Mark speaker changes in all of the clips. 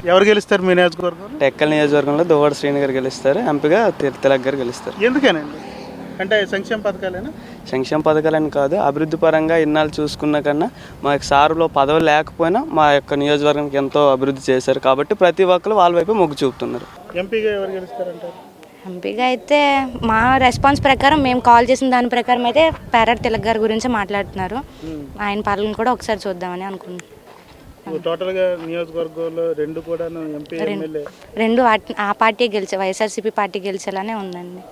Speaker 1: ఎవరు గెలుస్తారు మీ నియోజకవర్గం?
Speaker 2: టెక్కల్ నియోజకవర్గంలో దువ్వాడ శ్రీని గారు గెలుస్తారు, ఎంపీగా తిలక్ గారు గెలుస్తారు.
Speaker 1: ఎందుకనండి? అంటే సంక్షేమ పథకాలేనా?
Speaker 2: సంక్షేమ పథకాలని కాదు, అభివృద్ధి పరంగా ఇన్నాళ్ళు చూసుకున్న కన్నా మా సారులో పదవి లేకపోయినా మా యొక్క నియోజకవర్గానికి ఎంతో అభివృద్ధి చేశారు కాబట్టి ప్రతి ఒక్కరు వాళ్ళ వైపు మొగ్గు చూపుతున్నారు.
Speaker 1: ఎంపీగా ఎవరు గెలుస్తారంటారు?
Speaker 3: ఎంపీగా అయితే మా రెస్పాన్స్ ప్రకారం మేము కాల్ చేసిన దాని ప్రకారం అయితే పేరాడ తిలక్ గారి గురించి మాట్లాడుతున్నారు. ఆయన పాలన కూడా ఒకసారి చూద్దామని అనుకుంటున్నాను.
Speaker 1: టోటల్గా నియోజకవర్గంలో రెండు కూడా ఎంపీ ఎమ్మెల్యే
Speaker 3: రెండు ఆ పార్టీ గెలిచే వైఎస్ఆర్సీపీ పార్టీ గెలిచేలానే ఉందండి.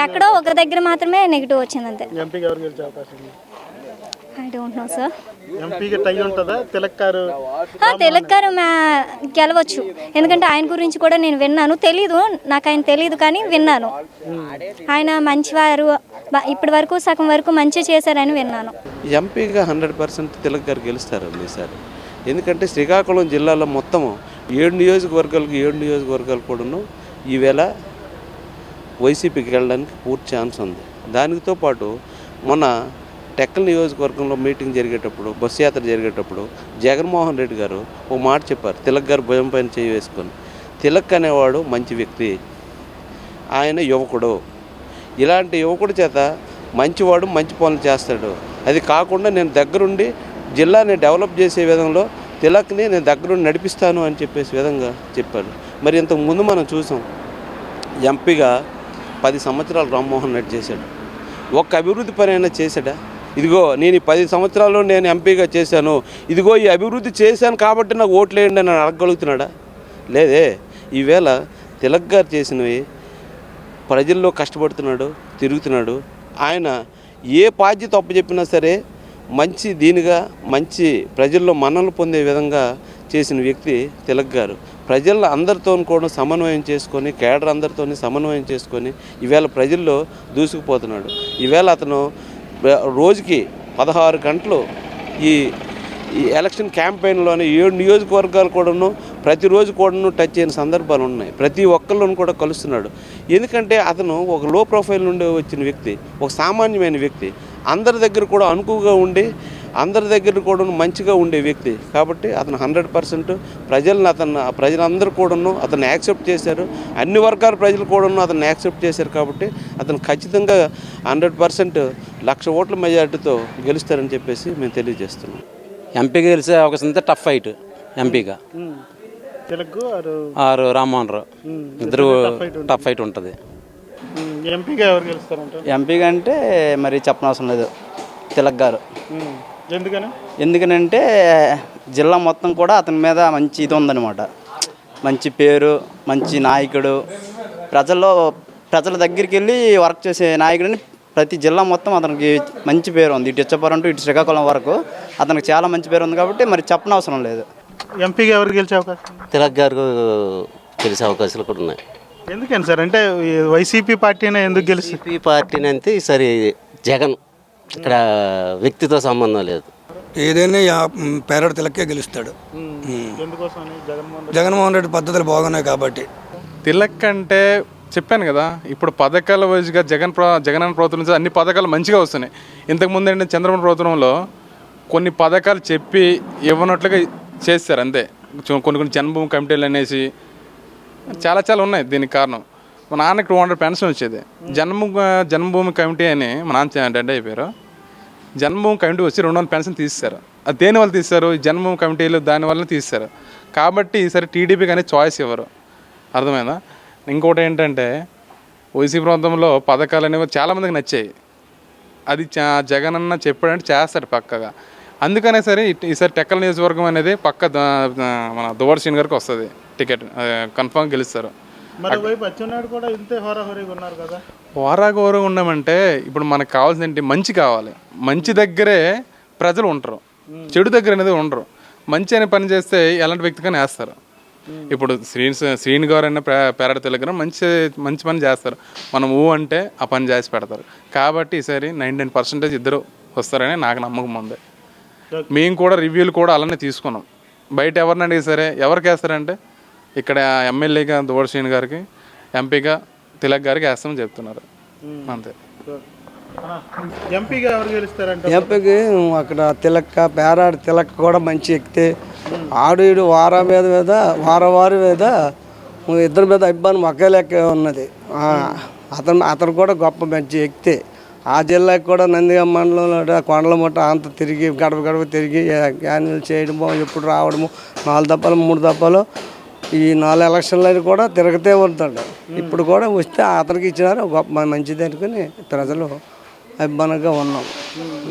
Speaker 4: ఎక్కడో ఒక దగ్గర మాత్రమే నెగిటివ్ వచ్చింది అంతే.
Speaker 1: ఎంపీగా ఎవరు గెలిచే అవకాశం ఉంది?
Speaker 4: I don't know sir.
Speaker 1: ఎంపీగా టై ఉంటుందా? తిలక్ గారు
Speaker 4: గెలవచ్చు, ఎందుకంటే ఆయన గురించి కూడా నేను విన్నాను. తెలీదు, నాకు ఆయన తెలీదు కానీ విన్నాను. ఆయన మంచివారు, ఇప్పటి వరకు సగం వరకు మంచి చేశారని విన్నాను.
Speaker 5: ఎంపీగా 100% తిలక్ గారు గెలుస్తారండి ఈసారి. ఎందుకంటే శ్రీకాకుళం జిల్లాలో మొత్తము 7 నియోజకవర్గాలు కూడాను ఈవేళ వైసీపీకి వెళ్ళడానికి పూర్తి ఛాన్స్ ఉంది. దానితో పాటు మొన్న టెక్కల్ నియోజకవర్గంలో మీటింగ్ జరిగేటప్పుడు, బస్సు యాత్ర జరిగేటప్పుడు జగన్మోహన్ రెడ్డి గారు ఒక మాట చెప్పారు, తిలక్ గారు భుజం పైన చేయి వేసుకొని. తిలక్ అనేవాడు మంచి వ్యక్తి, ఆయన యువకుడు, ఇలాంటి యువకుడి చేత మంచివాడు మంచి పనులు చేస్తాడు, అది కాకుండా నేను దగ్గరుండి జిల్లాని డెవలప్ చేసే విధంలో తిలక్ని నేను దగ్గరుండి నడిపిస్తాను అని చెప్పేసి విధంగా చెప్పారు. మరి ఇంతకు ముందు మనం చూసాం, ఎంపీగా 10 సంవత్సరాలు రామ్మోహన్ రెడ్డి చేశాడు. ఒక్క అభివృద్ధి పని అయినా చేశాడా? ఇదిగో నేను 10 సంవత్సరాల్లో నేను ఎంపీగా చేశాను, ఇదిగో ఈ అభివృద్ధి చేశాను కాబట్టి నాకు ఓట్లు వేయండి అని అడగగలుగుతున్నాడా? లేదే. ఈవేళ తిలక్ గారు చేసినవి ప్రజల్లో కష్టపడుతున్నాడు, తిరుగుతున్నాడు. ఆయన ఏ బాధ్యత అప్పచెప్పినా సరే మంచి దీనిగా మంచి ప్రజల్లో మన్ననలు పొందే విధంగా చేసిన వ్యక్తి తిలక్ గారు. ప్రజల అందరితో కూడా సమన్వయం చేసుకొని, కేడర్ అందరితో సమన్వయం చేసుకొని ఈవేళ ప్రజల్లో దూసుకుపోతున్నాడు. ఈవేళ అతను రోజుకి 16 గంటలు ఈ ఎలక్షన్ క్యాంపెయిన్లోని 7 నియోజకవర్గాలు కూడాను ప్రతిరోజు కూడాను టచ్ అయిన సందర్భాలు ఉన్నాయి. ప్రతి ఒక్కళ్ళను కూడా కలుస్తున్నాడు. ఎందుకంటే అతను ఒక లో ప్రొఫైల్ నుండి వచ్చిన వ్యక్తి, ఒక సామాన్యమైన వ్యక్తి, అందరి దగ్గర కూడా అనుకువగా ఉండి అందరి దగ్గర కూడా మంచిగా ఉండే వ్యక్తి కాబట్టి అతను 100% ప్రజలందరూ కూడాను అతన్ని యాక్సెప్ట్ చేశారు. అన్ని వర్గాల ప్రజలు కూడాను అతన్ని యాక్సెప్ట్ చేశారు కాబట్టి అతను ఖచ్చితంగా 100% 1,00,000 ఓట్ల మెజార్టీతో గెలుస్తారని చెప్పేసి మేము తెలియజేస్తున్నాం.
Speaker 6: ఎంపీగా గెలిచే అవకాశం ఉంటే టఫ్ ఫైట్. ఎంపీగా ఆరు రామ్మోహన్ రావు ఇద్దరు టఫ్ ఫైట్ ఉంటుంది.
Speaker 2: ఎంపీగా అంటే మరి చెప్పనవసరం లేదు, తిలక్ గారు.
Speaker 1: ఎందుకనంటే
Speaker 2: జిల్లా మొత్తం కూడా అతని మీద మంచి ఇది ఉందన్నమాట, మంచి పేరు, మంచి నాయకుడు, ప్రజల దగ్గరికి వెళ్ళి వర్క్ చేసే నాయకుడిని ప్రతి జిల్లా మొత్తం అతనికి మంచి పేరు ఉంది. ఇటు ఇచ్చపురం టు ఇటు శ్రీకాకుళం వరకు అతనికి చాలా మంచి పేరు ఉంది కాబట్టి మరి చెప్పనవసరం లేదు.
Speaker 1: ఎంపీగా ఎవరు గెలిచే అవకాశం?
Speaker 7: తిలక్ గారు గెలిచే అవకాశాలు కూడా ఉన్నాయి.
Speaker 1: ఎందుకని సార్? అంటే వైసీపీ పార్టీనే ఎందుకు గెలిచి?
Speaker 7: వైసీపీ పార్టీని అంతే ఈసారి జగన్, ఇక్కడ వ్యక్తితో సంబంధం లేదు.
Speaker 8: ఏదైనా పేరాడ తిలక్కే గెలుస్తాడు. జగన్మోహన్ రెడ్డి పద్ధతులు బాగున్నాయి కాబట్టి.
Speaker 9: తిలక్ అంటే చెప్పాను కదా, ఇప్పుడు పథకాల వైజ్గా జగన్ ప్రభుత్వం నుంచి అన్ని పథకాలు మంచిగా వస్తున్నాయి. ఇంతకుముందు ఏంటంటే చంద్రబాబు ప్రభుత్వంలో కొన్ని పథకాలు చెప్పి ఇవ్వనట్లుగా చేస్తారు అంతే. కొన్ని జన్మభూమి కమిటీలు అనేసి చాలా ఉన్నాయి. దీనికి కారణం మా నాన్నకి 200 పెన్షన్ వచ్చేది. జన్మభూమి కమిటీ అని మా నాన్న డెడ్ అయిపోయారు. జన్మభూమి కమిటీ వచ్చి 200 పెన్షన్ తీస్తారు. అది దేని వల్ల తీస్తారు? ఈ జన్మభూమి కమిటీలు దానివల్ల తీస్తారు. కాబట్టి ఈసారి టీడీపీకి అనేది చాయిస్ ఇవ్వరు. అర్థమైందా? ఇంకోటి ఏంటంటే వైసీపీ ప్రాంతంలో పథకాలు అనేవి చాలామందికి నచ్చాయి. అది జగన్ అన్న చెప్పాడంటే చేస్తాడు పక్కగా. అందుకనే సరే ఈసారి టెక్కల్ నియోజకవర్గం అనేది పక్క మన దువ్వాడ శ్రీని గారికి వస్తుంది టికెట్, కన్ఫామ్ గెలుస్తారు. హోరాహోరీగా ఉన్నామంటే ఇప్పుడు మనకు కావాల్సింది ఏంటి? మంచి కావాలి. మంచి దగ్గరే ప్రజలు ఉంటారు, చెడు దగ్గర అనేది ఉండరు. మంచి అనే పని చేస్తే ఎలాంటి వ్యక్తిగానే వేస్తారు. ఇప్పుడు శ్రీని గారు అన్న పేరాడ తిలక్ గారు మంచి పని చేస్తారు. మనం అంటే ఆ పని చేసి పెడతారు. కాబట్టి ఈసారి 99% ఇద్దరు వస్తారని నాకు నమ్మకం ఉంది. మేము కూడా రివ్యూలు కూడా అలానే తీసుకున్నాం. బయట ఎవరిని అడిగి సరే ఎవరికి వేస్తారంటే ఇక్కడ ఎమ్మెల్యేగా దువ్వాడ శ్రీని గారికి, ఎంపీగా తిలక్ గారికి వేస్తామని చెప్తున్నారు అంతే.
Speaker 1: ఎంపీగా ఎవరు గెలుస్తారంటే?
Speaker 10: ఎంపీకి అక్కడ పేరాడ తిలక్ కూడా మంచి వ్యక్తి, ఆడు ఈడు వారి మీద ఇద్దరి మీద ఇబ్బంది ఒకే లెక్క ఉన్నది. అతను కూడా గొప్ప మంచి వ్యక్తి. ఆ జిల్లాకి కూడా నందిగామ మండలంలో కొండలముట్ట అంత తిరిగి గడప గడప తిరిగి క్యాన్సిల్ చేయడము, ఎప్పుడు రావడము, 4 దఫాలు 3 దఫాలు ఈ 4 ఎలక్షన్లు కూడా తిరగతే ఉంటాడు. ఇప్పుడు కూడా వస్తే అతనికి ఇచ్చినారు, గొప్ప మంచిది అనుకుని ప్రజలు ఇబ్బందిగా ఉన్నాం.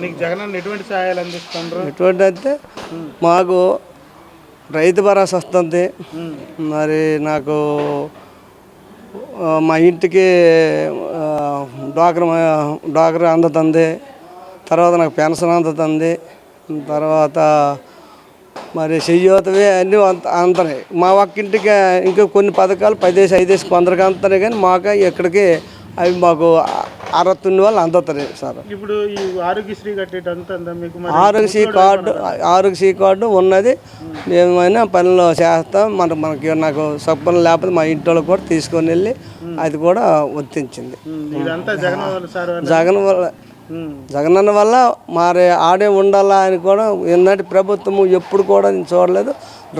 Speaker 1: మీకు జగన్ ఎటువంటి సహాయాలు అందిస్తున్నారు?
Speaker 10: ఎటువంటి అంటే మాకు రైతు భరోసా వస్తుంది, మరి నాకు మా ఇంటికి డ్వాక్రా అందుతుంది, తర్వాత నాకు పెన్షన్ అందుతుంది, తర్వాత మరి చెయ్యోతవి అన్నీ అందుతున్నాయి. మా ఒక్కింటికి ఇంకా కొన్ని పథకాలు 10 కొందరికి అందుతున్నాయి, కానీ మాకు ఎక్కడికి అవి మాకు 69 వాళ్ళు అందుతున్నాయి సార్.
Speaker 1: ఇప్పుడు ఈ ఆరోగ్యశ్రీ కట్టేటంతా మీకు
Speaker 10: ఆరోగ్యశ్రీ కార్డు ఉన్నది. ఏమైనా పనులు చేస్తాం. మనకి నాకు సప్పన లేకపోతే మా ఇంటి వాళ్ళకి కూడా తీసుకొని వెళ్ళి అది కూడా వర్తించింది. జగనన్న వల్ల మరి ఆడే ఉండాలా అని కూడా ఎన్నటి ప్రభుత్వము ఎప్పుడు కూడా నేను చూడలేదు.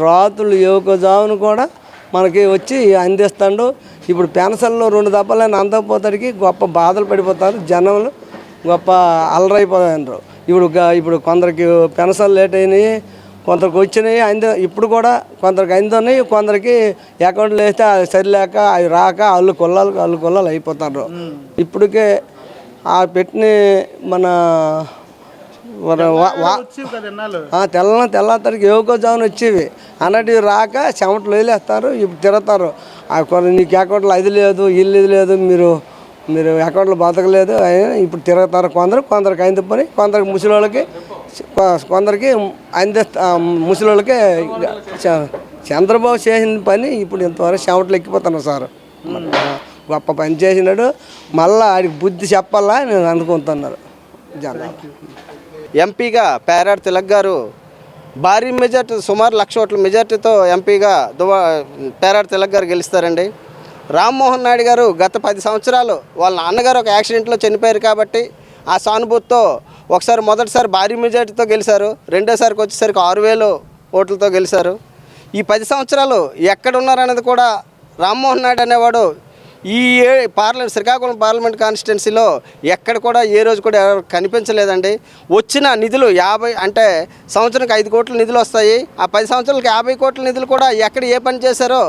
Speaker 10: రాత్రులు యువకజామును కూడా మనకి వచ్చి అందిస్తాడు. ఇప్పుడు పెన్షన్లో 2 దఫాలని అందకపోతానికి గొప్ప బాధలు పడిపోతారు జనంలో, గొప్ప అల్లరైపోతారు. ఇప్పుడు కొందరికి పెన్షన్ లేట్ అయినాయి, కొందరికి వచ్చినాయి ఇప్పుడు కూడా కొందరికి అందున్నాయి, కొందరికి అకౌంట్లు వేస్తే అది సరిలేక అవి రాక అల్లు కొల్లాలు అయిపోతారు. ఇప్పటికే ఆ పెట్టిన మన తెల్లారికి యువకోజామున వచ్చేవి అన్నటివి రాక చెమటలు వదిలేస్తారు. ఇప్పుడు తిరుగుతారు. నీకు అకౌంట్లో అది లేదు, ఇల్లు ఇది లేదు, మీరు అకౌంట్లో బతకలేదు, ఇప్పుడు తిరుగుతారు. కొందరికి అయింది పని, కొందరికి ముసలిళ్ళకి, కొందరికి ముసలిళ్ళకి చంద్రబాబు చేసిన పని ఇప్పుడు ఇంతవరకు చెమటలు ఎక్కిపోతున్నారు సార్. గొప్ప పని చేసినాడు, మళ్ళీ ఆడికి బుద్ధి చెప్పాలా నేను అనుకుంటున్నారు జనాలు.
Speaker 2: ఎంపీగా పేరాడ తిలక్ గారు భారీ మెజార్టీ, సుమారు 1,00,000 ఓట్ల మెజార్టీతో ఎంపీగా పేరాడ తిలక్ గారు గెలుస్తారండి. రామ్మోహన్ నాయుడు గారు గత 10 సంవత్సరాలు వాళ్ళ నాన్నగారు ఒక యాక్సిడెంట్లో చనిపోయారు కాబట్టి ఆ సానుభూతితో మొదటిసారి భారీ మెజార్టీతో గెలిచారు. రెండోసారికి వచ్చేసరికి 6,000 ఓట్లతో గెలిచారు. ఈ 10 సంవత్సరాలు ఎక్కడ ఉన్నారనేది కూడా రామ్మోహన్ నాయుడు అనేవాడు ఈ శ్రీకాకుళం పార్లమెంట్ కాన్స్టిట్యున్సీలో ఎక్కడ కూడా ఏ రోజు కూడా కనిపించలేదండి. వచ్చిన నిధులు 50 అంటే సంవత్సరానికి 5 కోట్ల నిధులు వస్తాయి. ఆ 10 సంవత్సరాలకి 50 కోట్ల నిధులు కూడా ఎక్కడ ఏ పని చేశారో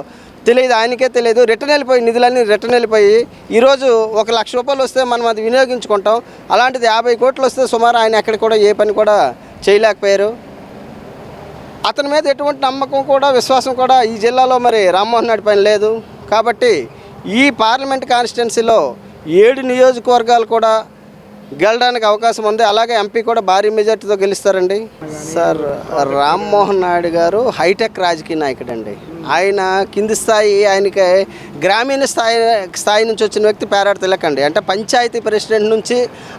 Speaker 2: తెలియదు, ఆయనకే తెలియదు. రిటర్న్ వెళ్ళిపోయి నిధులన్నీ రిటర్న్ వెళ్ళిపోయి ఈరోజు 1,00,000 రూపాయలు వస్తే మనం అది వినియోగించుకుంటాం. అలాంటిది 50 కోట్లు వస్తే సుమారు ఆయన ఎక్కడ కూడా ఏ పని కూడా చేయలేకపోయారు. అతని మీద ఎటువంటి నమ్మకం కూడా విశ్వాసం కూడా ఈ జిల్లాలో మరి రామ్మోహన్ నాయుడు పైన లేదు. కాబట్టి ఈ పార్లమెంట్ కాన్స్టిట్యున్సీలో 7 నియోజకవర్గాలు కూడా గెలడానికి అవకాశం ఉంది. అలాగే ఎంపీ కూడా భారీ మెజార్టీతో గెలుస్తారండి. సార్ రామ్మోహన్ నాయుడు గారు హైటెక్ రాజకీయ నాయకుడు అండి. ఆయన కింది స్థాయి, ఆయనకి గ్రామీణ స్థాయి నుంచి వచ్చిన వ్యక్తి పేరాడ తిలక్ అండి. అంటే పంచాయతీ ప్రెసిడెంట్ నుంచి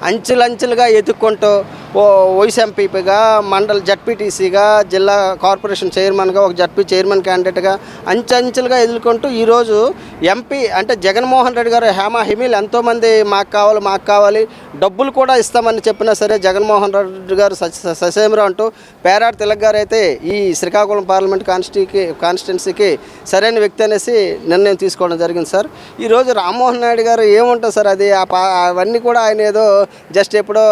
Speaker 2: అంచెలంచెలుగా ఎదుక్కుంటూ వైస్ ఎంపీగా, మండల జడ్పీటీసీగా, జిల్లా కార్పొరేషన్ చైర్మన్గా, ఒక జడ్పీ చైర్మన్ క్యాండిడేట్గా అంచెలుగా ఎదుర్కొంటూ ఈరోజు ఎంపీ అంటే జగన్మోహన్ రెడ్డి గారు హేమాహిమీలు ఎంతోమంది మాకు కావాలి డబ్బులు కూడా ఇస్తామని చెప్పినా సరే జగన్మోహన్ రెడ్డి గారు ససేమిరా అంటూ పేరాడ తిలక్ గారు అయితే ఈ శ్రీకాకుళం పార్లమెంట్ కాన్స్టిట్యున్సీకి సరైన వ్యక్తి అనేసి నిర్ణయం తీసుకోవడం జరిగింది సార్. ఈరోజు రామ్మోహన్ నాయుడు గారు ఏముంటుంది సార్, అది అవన్నీ కూడా ఆయన ఏదో జస్ట్ ఎప్పుడో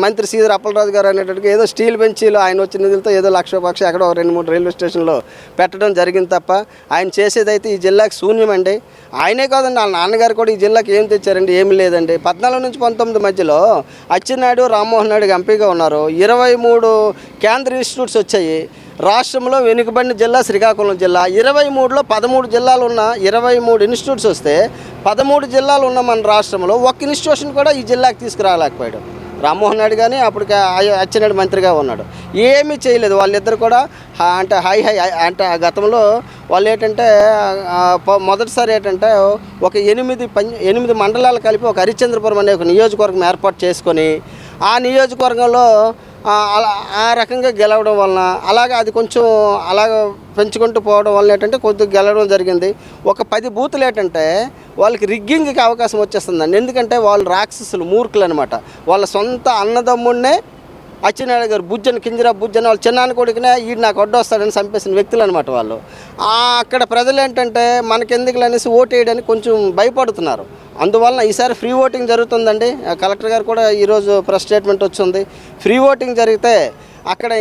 Speaker 2: మంత్రి శ్రీధర్ అప్పలరాజు గారు అనేటట్టుగా ఏదో స్టీల్ బెంచీలో ఆయన వచ్చిన నిధులతో ఏదో 1,00,000 ఎక్కడో 2-3 రైల్వే స్టేషన్లో పెట్టడం జరిగింది తప్ప ఆయన చేసేదైతే ఈ జిల్లాకి శూన్యమండి. ఆయనే కాదండి, వాళ్ళ నాన్నగారు కూడా ఈ జిల్లాకి ఏం తెచ్చారండి, ఏమి లేదండి. 14 నుంచి 19 మధ్యలో అచ్చెన్నాయుడు రామ్మోహన్ నాయుడు ఎంపీగా ఉన్నారు. 23 కేంద్ర ఇన్స్టిట్యూట్స్ వచ్చాయి. రాష్ట్రంలో వెనుకబడిన జిల్లా శ్రీకాకుళం జిల్లా. 23లో 13 జిల్లాలు ఉన్న 23 ఇన్స్టిట్యూట్స్ వస్తే 13 జిల్లాలు ఉన్న మన రాష్ట్రంలో ఒక్క ఇన్స్టిట్యూషన్ కూడా ఈ జిల్లాకి తీసుకురాలేకపోయాడు రామ్మోహన్ నాయుడు. కానీ అప్పటికి అచ్చెన్నాయుడు మంత్రిగా ఉన్నాడు, ఏమీ చేయలేదు. వాళ్ళిద్దరు కూడా అంటే అంటే గతంలో వాళ్ళు ఏంటంటే మొదటిసారి ఏంటంటే ఒక 8 మండలాలు కలిపి ఒక హరిశ్చంద్రపురం అనే ఒక నియోజకవర్గం ఏర్పాటు చేసుకొని ఆ నియోజకవర్గంలో ఆ రకంగా గెలవడం వలన అలాగే అది కొంచెం అలాగ పెంచుకుంటూ పోవడం వల్ల ఏంటంటే కొద్దిగా గెలవడం జరిగింది. ఒక 10 బూతులు ఏంటంటే వాళ్ళకి రిగ్గింగ్కి అవకాశం వచ్చేస్తుందండి. ఎందుకంటే వాళ్ళు రాక్షసులు, మూర్ఖులు అనమాట. వాళ్ళ సొంత అన్నదమ్ముడినే అచ్చెన్నాయుడు గారు బుజ్జని కింజరా బుజ్జని వాళ్ళు చిన్నాన్న కొడుకునే ఈడు నాకు అడ్డు వస్తాడని చంపేసిన వ్యక్తులు అనమాట వాళ్ళు. అక్కడ ప్రజలు ఏంటంటే మనకెందుకు అనేసి ఓటు వేయడానికి కొంచెం భయపడుతున్నారు. అందువలన ఈసారి ఫ్రీ ఓటింగ్ జరుగుతుందండి. కలెక్టర్ గారు కూడా ఈరోజు ప్రెస్ స్టేట్మెంట్ వచ్చింది. ఫ్రీ ఓటింగ్ జరిగితే అక్కడ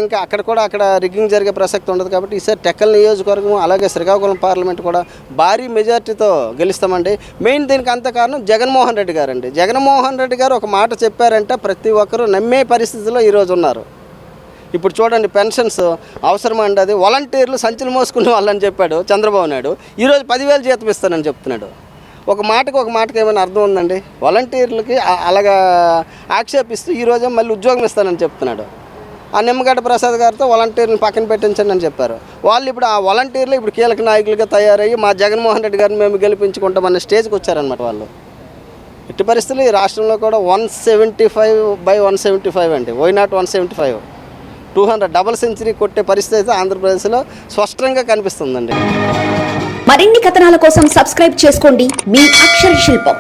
Speaker 2: రిగ్గింగ్ జరిగే ప్రసక్తి ఉండదు. కాబట్టి ఈసారి టెక్కల్ నియోజకవర్గం అలాగే శ్రీకాకుళం పార్లమెంట్ కూడా భారీ మెజార్టీతో గెలుస్తామండి. మెయిన్ దీనికి అంత కారణం జగన్మోహన్ రెడ్డి గారు అండి. జగన్మోహన్ రెడ్డి గారు ఒక మాట చెప్పారంటే ప్రతి ఒక్కరూ నమ్మే పరిస్థితిలో ఈరోజు ఉన్నారు. ఇప్పుడు చూడండి, పెన్షన్స్ అవసరమండి, అది వాలంటీర్లు సంచులు మోసుకునే వాళ్ళని చెప్పాడు చంద్రబాబు నాయుడు. ఈరోజు 10,000 జీతం ఇస్తానని చెప్తున్నాడు. ఒక మాటకి ఏమైనా అర్థం ఉందండి? వాలంటీర్లకి అలాగా ఆక్షేపిస్తూ ఈరోజు మళ్ళీ ఉద్యోగం ఇస్తానని చెప్తున్నాడు. ఆ నిమ్మగడ్డ ప్రసాద్ గారితో వాలంటీర్లను పక్కన పెట్టించండి అని చెప్పారు. వాళ్ళు ఇప్పుడు ఆ వాలంటీర్లు ఇప్పుడు కీలక నాయకులుగా తయారయ్యి మా జగన్మోహన్ రెడ్డి గారిని మేము గెలిపించుకుంటామన్న స్టేజ్కి వచ్చారనమాట వాళ్ళు. ఎట్టి పరిస్థితులు ఈ రాష్ట్రంలో కూడా 175/175 అండి. Why not 175? 200 డబుల్ సెంచరీ కొట్టే పరిస్థితి ఆంధ్రప్రదేశ్లో స్పష్టంగా కనిపిస్తుందండి.
Speaker 11: మరిన్ని కథనాల కోసం సబ్స్క్రైబ్ చేసుకోండి మీ అక్షర శిల్పం.